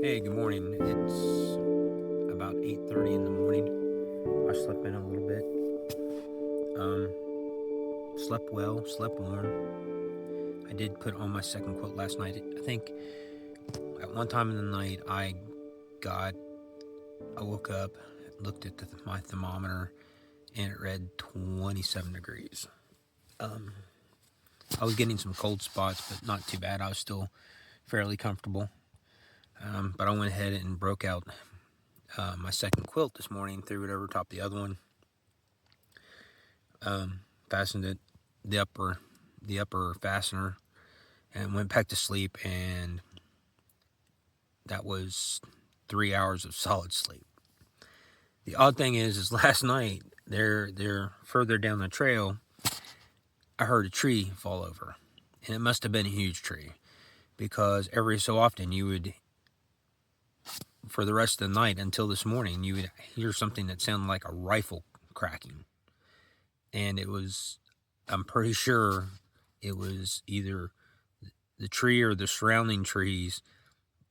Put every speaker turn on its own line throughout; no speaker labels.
Hey, good morning. It's about 8:30 in the morning. I slept in a little bit. Slept well, slept warm. I did put on my second quilt last night. I think at one time in the night I woke up, looked at my thermometer, and it read 27 degrees. I was getting some cold spots, but not too bad. I was still fairly comfortable. But I went ahead and broke out my second quilt this morning, threw it over top the other one, fastened it, the upper fastener, and went back to sleep. And that was 3 hours of solid sleep. The odd thing is last night, they're further down the trail, I heard a tree fall over, and it must have been a huge tree, because every so often you would, for the rest of the night until this morning, you would hear something that sounded like a rifle cracking. And it was, I'm pretty sure it was either the tree or the surrounding trees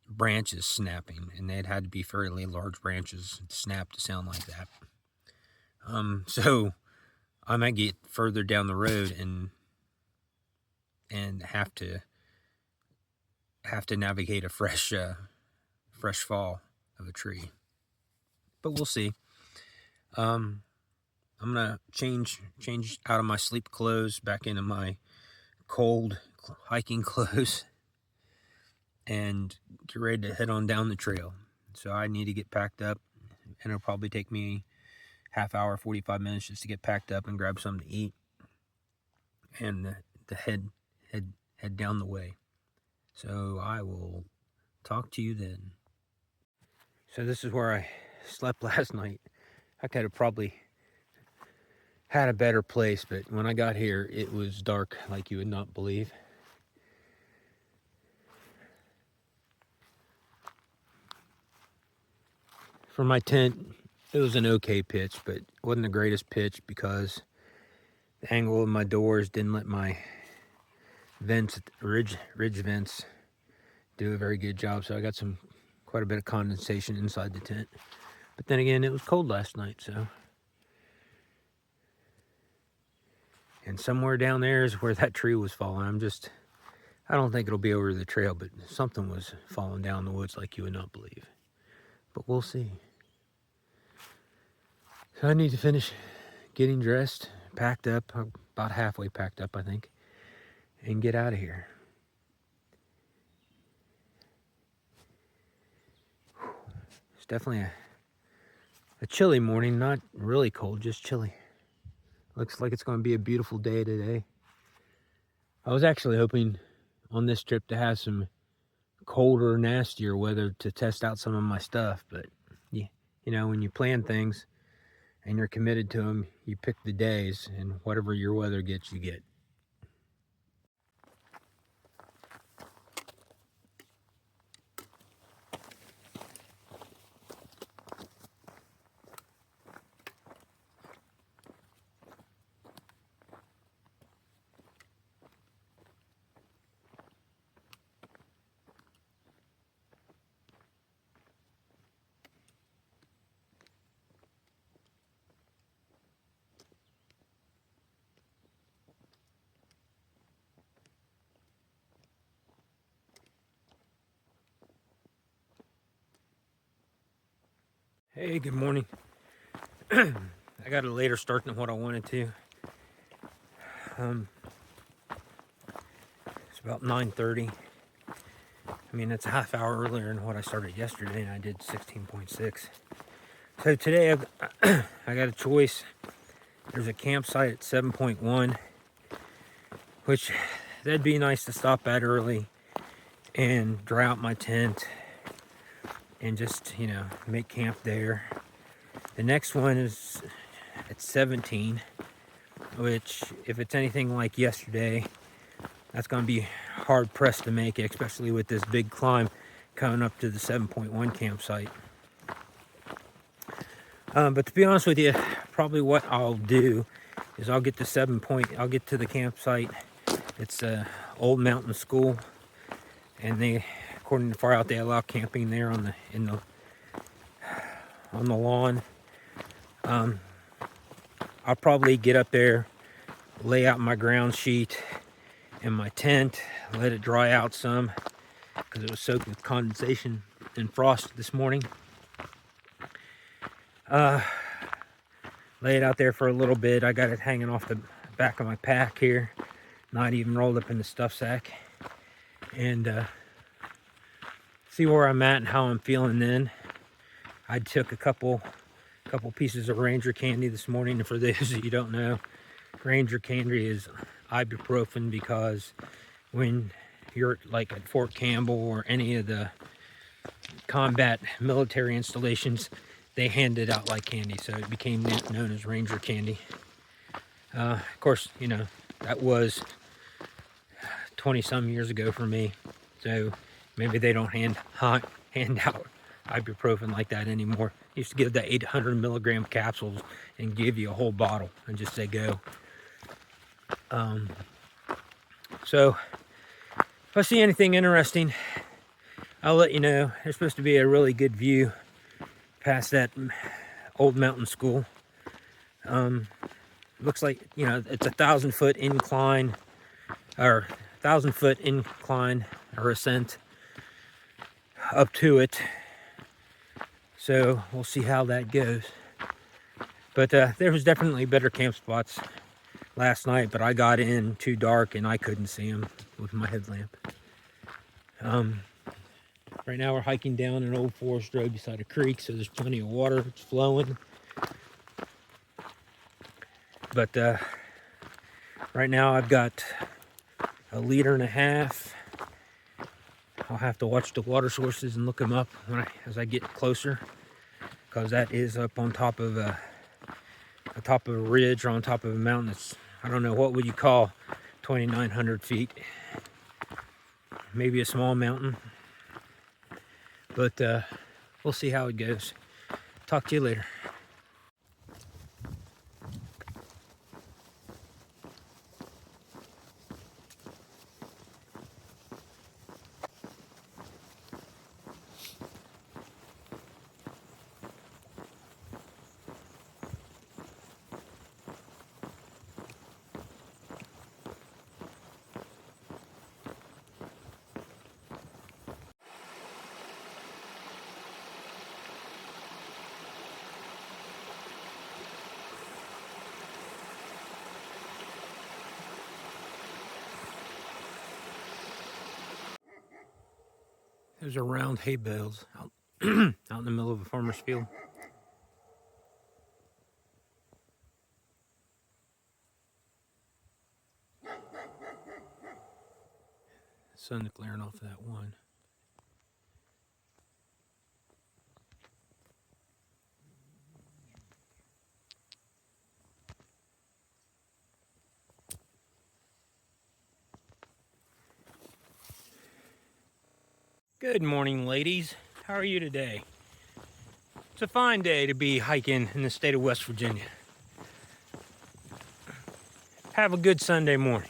branches snapping, and they'd had to be fairly large branches to snap to sound like that. So I might get further down the road and have to navigate a fresh fall of a tree, but we'll see. I'm gonna change out of my sleep clothes back into my cold hiking clothes and get ready to head on down the trail. So I need to get packed up, and it'll probably take me half hour, 45 minutes just to get packed up and grab something to eat, and the head down the way. So I will talk to you then. So this is where I slept last night. I could have probably had a better place, but when I got here, it was dark like you would not believe. For my tent, it was an okay pitch, but it wasn't the greatest pitch because the angle of my doors didn't let my vents, ridge vents, do a very good job. So I got quite a bit of condensation inside the tent. But then again, it was cold last night, so. And somewhere down there is where that tree was falling. I don't think it'll be over the trail, but something was falling down the woods like you would not believe. But we'll see. So I need to finish getting dressed, packed up, about halfway packed up, I think, and get out of here. It's definitely a chilly morning, not really cold, just chilly. Looks like it's going to be a beautiful day today. I was actually hoping on this trip to have some colder, nastier weather to test out some of my stuff, but you know, when you plan things and you're committed to them, you pick the days, and whatever your weather gets, you get. Hey, good morning. I got a later start than what I wanted to. It's about 9:30. I mean, it's a half hour earlier than what I started yesterday, and I did 16.6. So today I got a choice. There's a campsite at 7.1, which that'd be nice to stop at early and dry out my tent and just, you know, make camp there. The next one is at 17, which, if it's anything like yesterday, that's going to be hard pressed to make it, especially with this big climb coming up to the 7.1 campsite. But to be honest with you, probably what I'll do is I'll get to the campsite. It's Old Mountain School, and of according to far out, they allow camping there on the lawn. I'll probably get up there, lay out my ground sheet and my tent, let it dry out some because it was soaked with condensation and frost this morning. Lay it out there for a little bit. I got it hanging off the back of my pack here, not even rolled up in the stuff sack, and see where I'm at and how I'm feeling. Then I took a couple pieces of Ranger candy this morning, and for those of you who don't know, Ranger candy is ibuprofen, because when you're like at Fort Campbell or any of the combat military installations, they hand it out like candy, so it became known as Ranger candy. Of course, you know, that was 20-some years ago for me, so maybe they don't hand out ibuprofen like that anymore. Used to give the 800 milligram capsules and give you a whole bottle and just say go. So if I see anything interesting, I'll let you know. There's supposed to be a really good view past that old mountain school. Looks like, you know, it's 1,000-foot incline, or 1,000-foot incline or ascent up to it. So we'll see how that goes. But there was definitely better camp spots last night, but I got in too dark and I couldn't see them with my headlamp. Right now we're hiking down an old forest road beside a creek, so there's plenty of water. It's flowing. But right now I've got 1.5 liters. I'll have to watch the water sources and look them up as I get closer, because that is up on top of a ridge, or on top of a mountain that's, I don't know, what would you call 2,900 feet? Maybe a small mountain. But we'll see how it goes. Talk to you later. There's a round hay bales out, out in the middle of a farmer's field. The sun's glaring off of that one. Good morning, ladies. How are you today? It's a fine day to be hiking in the state of West Virginia. Have a good Sunday morning.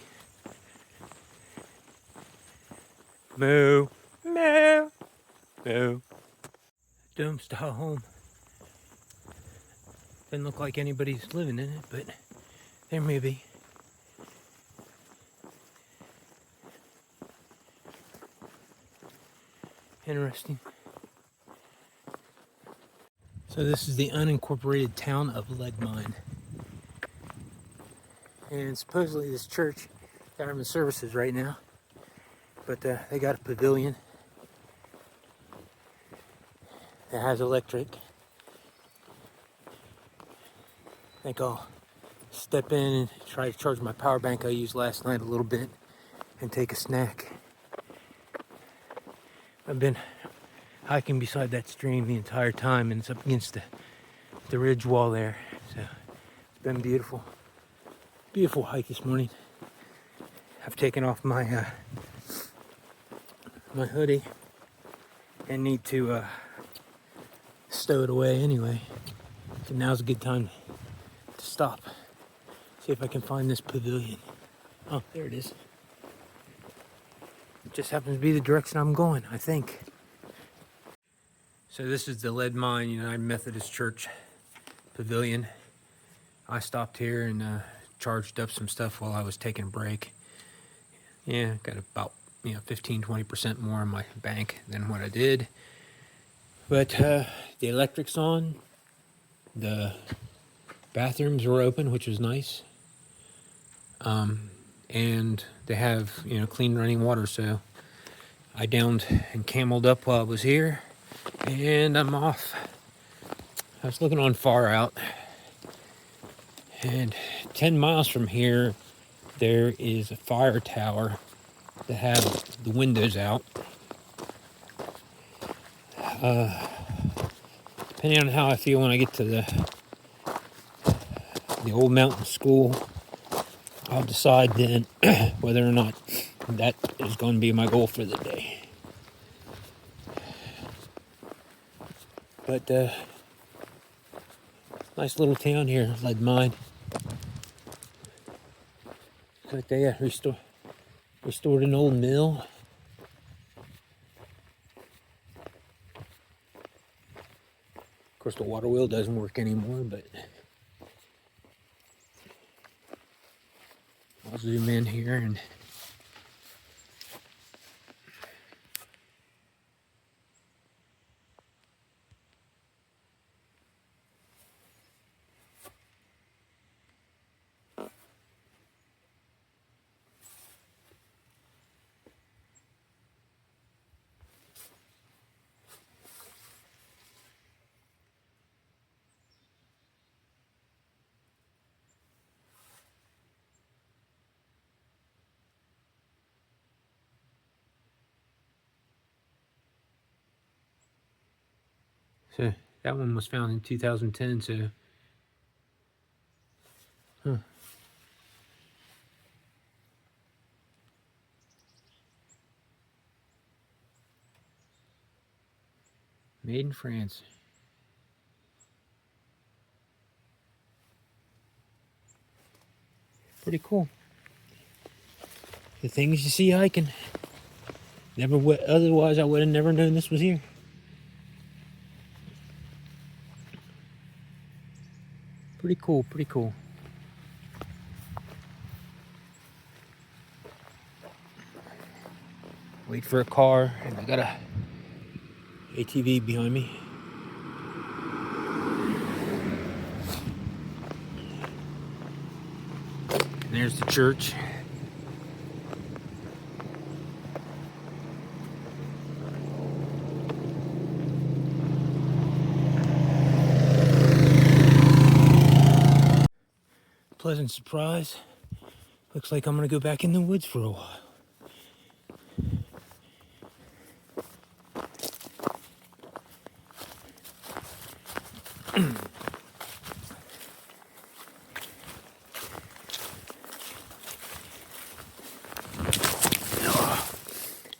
Moo, moo, moo. Dome style home. Doesn't look like anybody's living in it, but there may be. Interesting. So this is the unincorporated town of Leadmine. And supposedly this church got having services right now. But they got a pavilion that has electric. I think I'll step in and try to charge my power bank I used last night a little bit and take a snack. I've been hiking beside that stream the entire time, and it's up against the ridge wall there. So it's been beautiful. Beautiful hike this morning. I've taken off my my hoodie and need to stow it away anyway. So now's a good time to stop. See if I can find this pavilion. Oh, there it is. just happens to be the direction I'm going, I think. So this is the Lead Mine United Methodist Church Pavilion. I stopped here and charged up some stuff while I was taking a break. Yeah, got about 15-20% more in my bank than what I did. But the electric's on. The bathrooms were open, which was nice. And they have clean running water, so I downed and cameled up while I was here, and I'm off. I was looking on Far Out, and 10 miles from here there is a fire tower that has the windows out. Depending on how I feel when I get to the old mountain school, I'll decide then whether or not that is going to be my goal for the day. But nice little town here, Lead Mine. Looks like they restored an old mill. Of course, the water wheel doesn't work anymore, but I'll zoom in here and so that one was found in 2010, so made in France. Pretty cool. The things you see hiking. Never would, otherwise I would have never known this was here. Pretty cool, pretty cool. Wait for a car, and I got a ATV behind me. And there's the church. Pleasant surprise. Looks like I'm gonna go back in the woods for a while.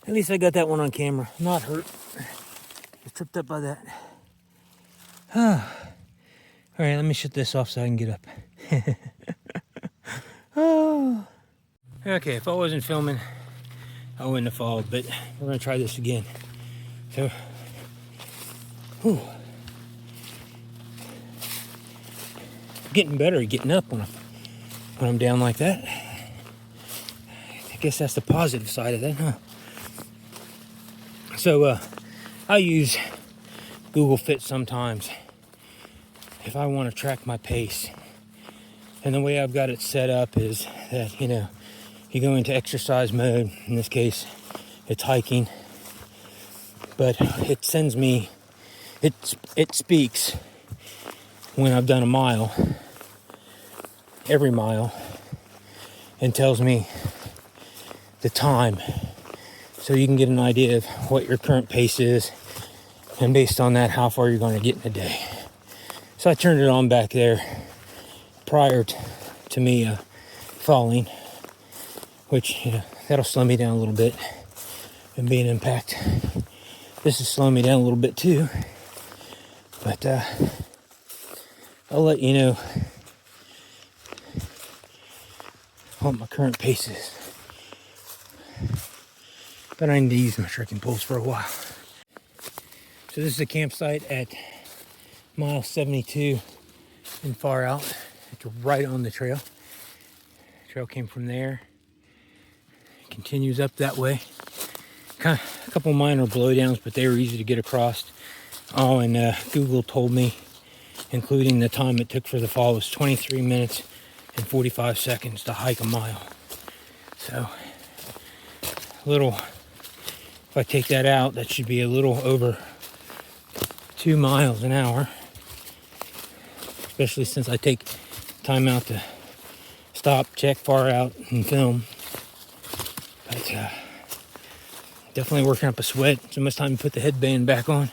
At least I got that one on camera. Not hurt. Just tripped up by that. All right, let me shut this off so I can get up. Oh. Okay, if I wasn't filming, I wouldn't have followed, but we're gonna try this again. So, whew. Getting better at getting up when I'm down like that. I guess that's the positive side of that, huh? So, I use Google Fit sometimes if I want to track my pace. And the way I've got it set up is that, you go into exercise mode. In this case, it's hiking. But it sends me, it speaks when I've done a mile, every mile, and tells me the time. So you can get an idea of what your current pace is, and based on that, how far you're going to get in a day. So I turned it on back there prior to me falling, which that'll slow me down a little bit and be an impact. This is slowing me down a little bit too, but I'll let you know what my current pace is. but I need to use my trekking poles for a while. So this is a campsite at mile 72 in Far Out. It's right on the trail. The trail came from there, continues up that way. Kind of a couple minor blowdowns, but they were easy to get across. Oh, and Google told me, including the time it took for the fall, was 23 minutes and 45 seconds to hike a mile. So, if I take that out, that should be a little over 2 miles an hour. Especially since I take time out to stop, check Far out, and film. But definitely working up a sweat. It's almost time to put the headband back on.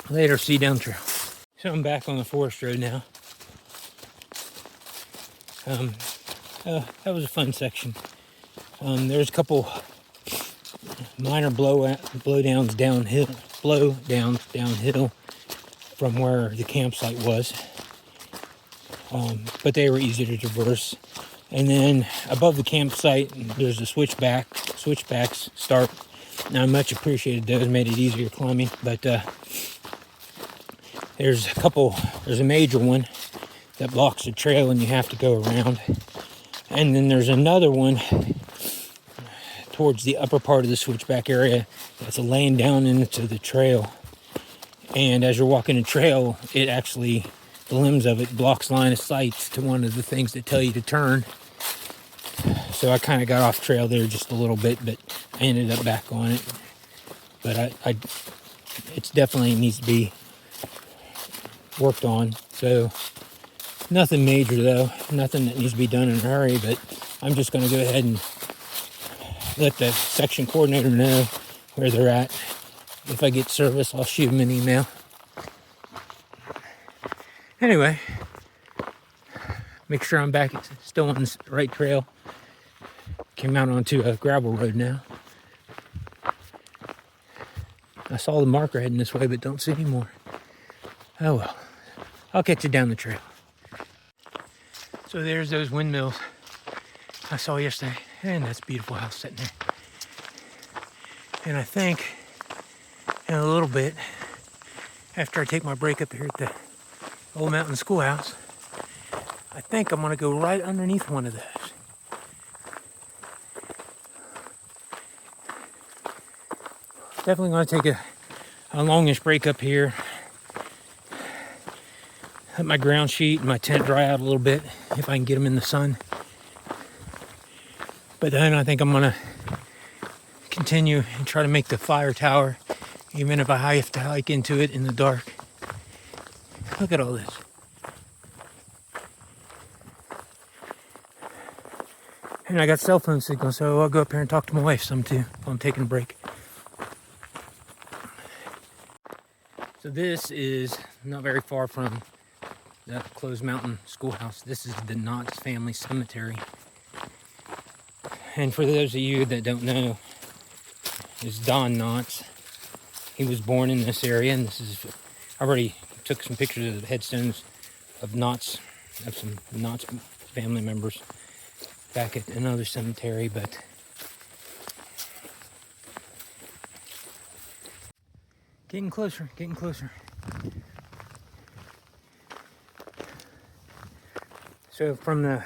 Later, see you down the trail. So I'm back on the forest road now. That was a fun section. There's a couple minor blowdowns downhill from where the campsite was, but they were easy to traverse. And then above the campsite, there's a switchbacks start. Now I much appreciated those, made it easier climbing, but there's a major one that blocks the trail and you have to go around. And then there's another one towards the upper part of the switchback area that's laying down into the trail. And as you're walking the trail, the limbs of it blocks line of sight to one of the things that tell you to turn. So I kind of got off trail there just a little bit, but I ended up back on it. But it definitely needs to be worked on. So nothing major though, nothing that needs to be done in a hurry, but I'm just going to go ahead and let the section coordinator know where they're at. If I get service, I'll shoot them an email. Anyway, make sure I'm back still on the right trail. Came out onto a gravel road now. I saw the marker heading this way, but don't see any more. Oh well, I'll catch you down the trail. So there's those windmills I saw yesterday, and that's a beautiful house sitting there. And I think in a little bit, after I take my break up here at the Old Mountain Schoolhouse, I think I'm gonna go right underneath one of those. Definitely gonna take a longish break up here. Let my ground sheet and my tent dry out a little bit if I can get them in the sun. But then I think I'm gonna continue and try to make the fire tower, even if I have to hike into it in the dark. Look at all this. And I got cell phone signal, so I'll go up here and talk to my wife some too while I'm taking a break. So this is not very far from the closed mountain schoolhouse. This is the Knotts family cemetery. And for those of you that don't know, is Don Knotts. He was born in this area, and I already took some pictures of the headstones of Knotts, of some Knotts family members back at another cemetery, but getting closer. So from the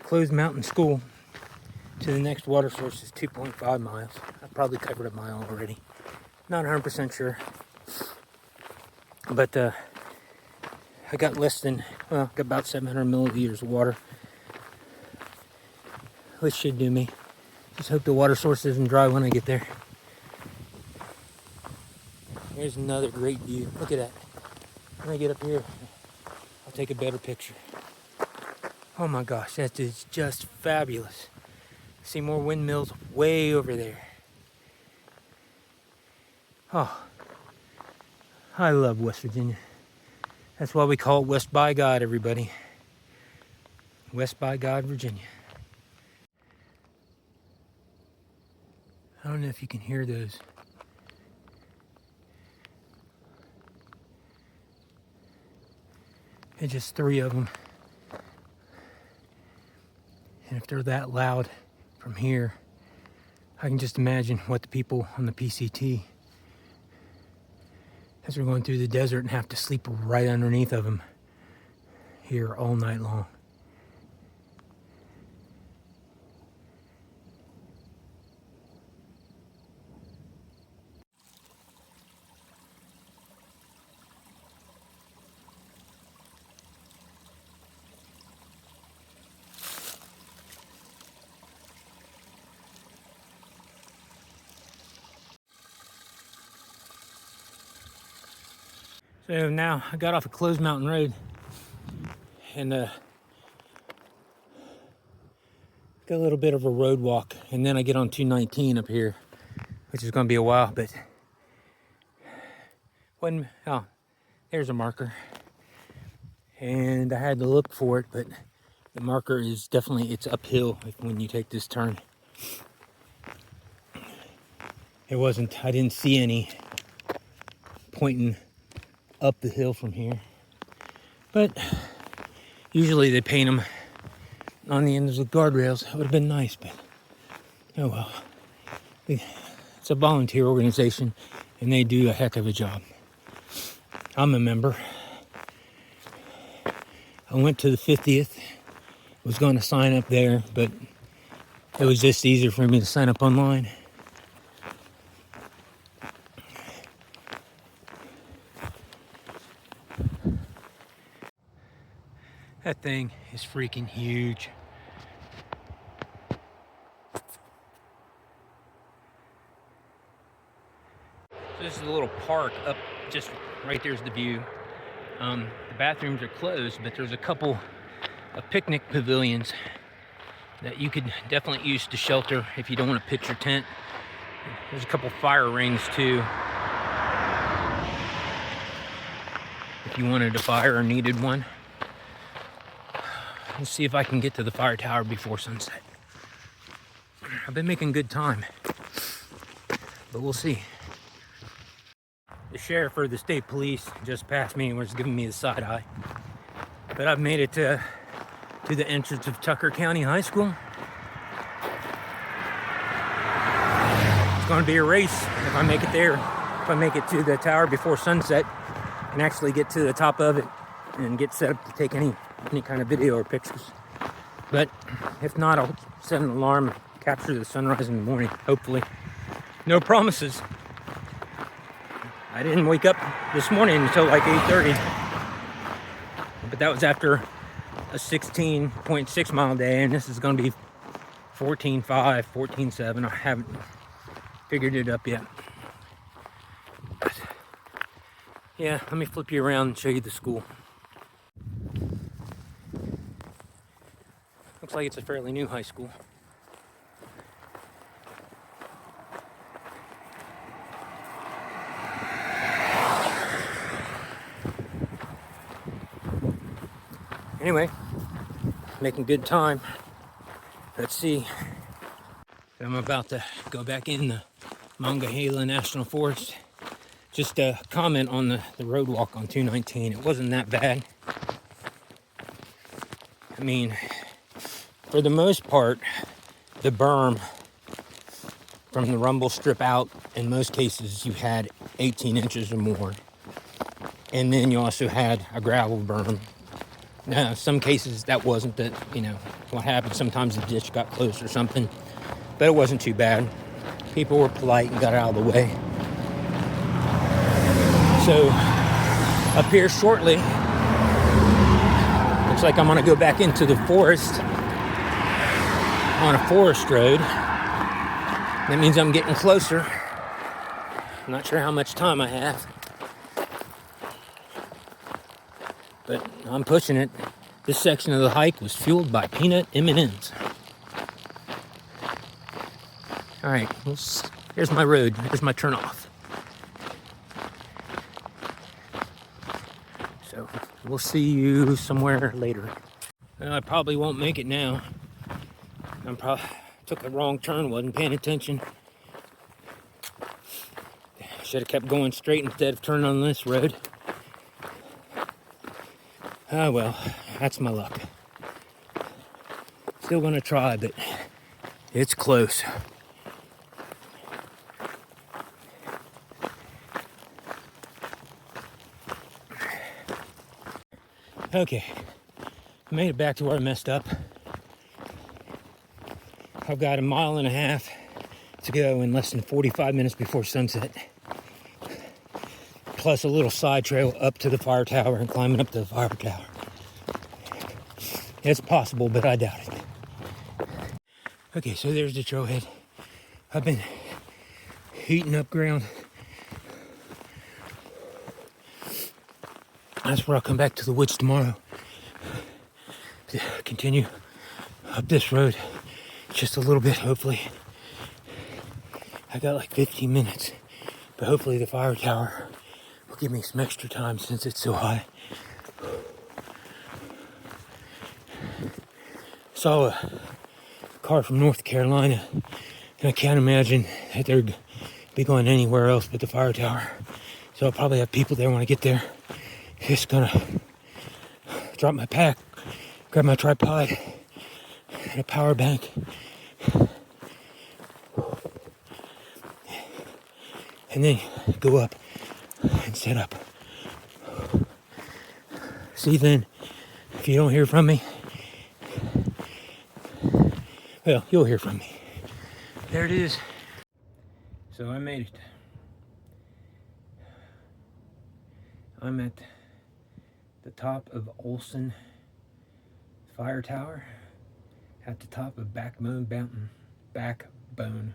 closed mountain school to the next water source is 2.5 miles. I probably covered a mile already. Not 100% sure. But I got got about 700 milliliters of water. Which should do me. Just hope the water source isn't dry when I get there. Here's another great view. Look at that. When I get up here, I'll take a better picture. Oh my gosh, that is just fabulous. See more windmills way over there. Oh, I love West Virginia. That's why we call it West by God, everybody. West by God, Virginia. I don't know if you can hear those. It's just 3 of them
And if they're that loud from here, I can just imagine what the people on the PCT, as they're going through the desert and have to sleep right underneath of them, here all night long. So now I got off a closed mountain road and got a little bit of a road walk, and then I get on 219 up here, which is going to be a while, but when, oh, there's a marker, and I had to look for it, but the marker is definitely, it's uphill when you take this turn. It wasn't, I didn't see any pointing up the hill from here, but usually they paint them on the ends of the guardrails. It would have been nice, but oh well. It's a volunteer organization and they do a heck of a job. I'm a member. I went to the 50th, was going to sign up there, but it was just easier for me to sign up online. That thing is freaking huge. So this is a little park up just right there's the view. The bathrooms are closed, but there's a couple of picnic pavilions that you could definitely use to shelter if you don't want to pitch your tent. There's a couple fire rings too, if you wanted a fire or needed one. Let's see if I can get to the fire tower before sunset. I've been making good time, but we'll see. The sheriff or the state police just passed me and was giving me the side eye. But I've made it to the entrance of Tucker County High School. It's going to be a race if I make it there. If I make it to the tower before sunset and actually get to the top of it and get set up to take any kind of video or pictures. But if not, I'll set an alarm and capture the sunrise in the morning, hopefully. No promises. I didn't wake up this morning until like 8:30, but that was after a 16.6 mile day, and this is going to be 14.5, 14.7. I haven't figured it up yet. But yeah, let me flip you around and show you the school. Looks like it's a fairly new high school. Anyway, making good time. Let's see. I'm about to go back in the Monongahela National Forest. Just a comment on the road walk on 219. It wasn't that bad. I mean, for the most part, the berm from the rumble strip out, in most cases, you had 18 inches or more. And then you also had a gravel berm. Now, some cases that wasn't what happened. Sometimes the ditch got closed or something, but it wasn't too bad. People were polite and got out of the way. So up here shortly, looks like I'm gonna go back into the forest on a forest road. That means I'm getting closer. I'm not sure how much time I have, but I'm pushing it. This section of the hike was fueled by peanut M&Ms. All right, here's my road. Here's my turnoff. So we'll see you somewhere later. Well, I probably won't make it now. Took a wrong turn, wasn't paying attention. Should have kept going straight instead of turning on this road. Ah, well, that's my luck. Still gonna try, but it's close. Okay, made it back to where I messed up. I've got 1.5 miles to go in less than 45 minutes before sunset. Plus a little side trail up to the fire tower and climbing up to the fire tower. It's possible, but I doubt it. Okay, so there's the trailhead. I've been heating up ground. That's where I'll come back to the woods tomorrow to continue up this road just a little bit, hopefully. I got like 15 minutes, but hopefully the fire tower will give me some extra time since it's so high. Saw a car from North Carolina, and I can't imagine that they'd be going anywhere else but the fire tower. So I'll probably have people there when I get there. Just gonna drop my pack, grab my tripod and a power bank, and then go up and set up. See then, if you don't hear from me, well, you'll hear from me. There it is. So I made it. I'm at the top of Olson Fire Tower, at the top of Backbone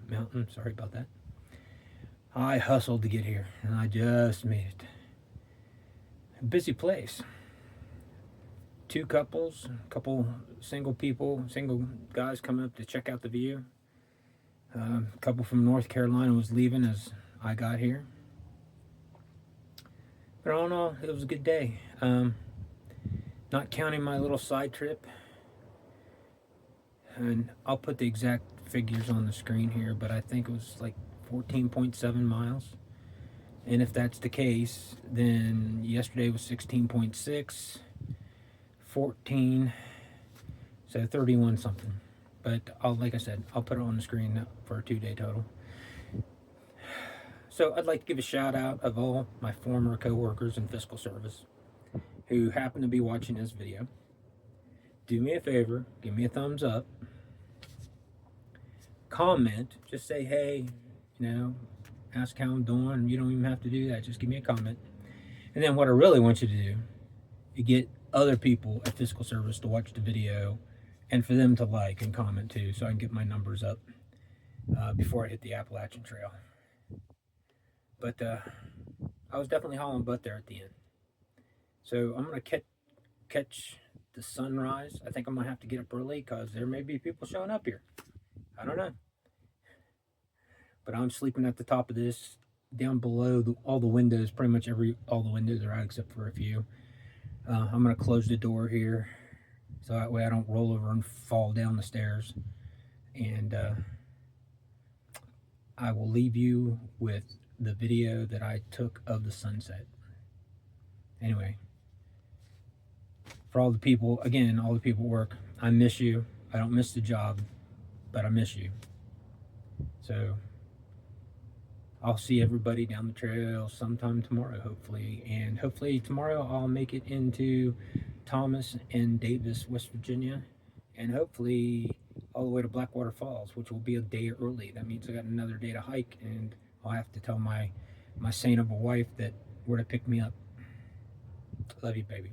Mountain, sorry about that. I hustled to get here, and I just made it. A busy place. 2 couples, a couple single guys coming up to check out the view. A couple from North Carolina was leaving as I got here. But all in all, it was a good day. Not counting my little side trip. And I'll put the exact figures on the screen here, but I think it was like 14.7 miles. And if that's the case, then yesterday was 16.6, 14, so 31 something. But like I said, I'll put it on the screen for a 2-day total. So I'd like to give a shout out of all my former co-workers in fiscal service who happen to be watching this video. Do me a favor, give me a thumbs up, comment, just say hey, ask how I'm doing. You don't even have to do that, just give me a comment. And then what I really want you to do is get other people at fiscal service to watch the video and for them to like and comment too, so I can get my numbers up before I hit the Appalachian Trail. But I was definitely hauling butt there at the end. So I'm going to catch the sunrise. I think I'm going to have to get up early because there may be people showing up here. I don't know. But I'm sleeping at the top of this, down below all the windows. Pretty much all the windows are out except for a few. I'm going to close the door here so that way I don't roll over and fall down the stairs. And I will leave you with the video that I took of the sunset. Anyway, for all the people, again, all the people at work, I miss you. I don't miss the job, but I miss you. So I'll see everybody down the trail sometime tomorrow, hopefully. And hopefully tomorrow I'll make it into Thomas and Davis, West Virginia. And hopefully all the way to Blackwater Falls, which will be a day early. That means I got another day to hike, and I'll have to tell my saint of a wife that where to pick me up. Love you, baby.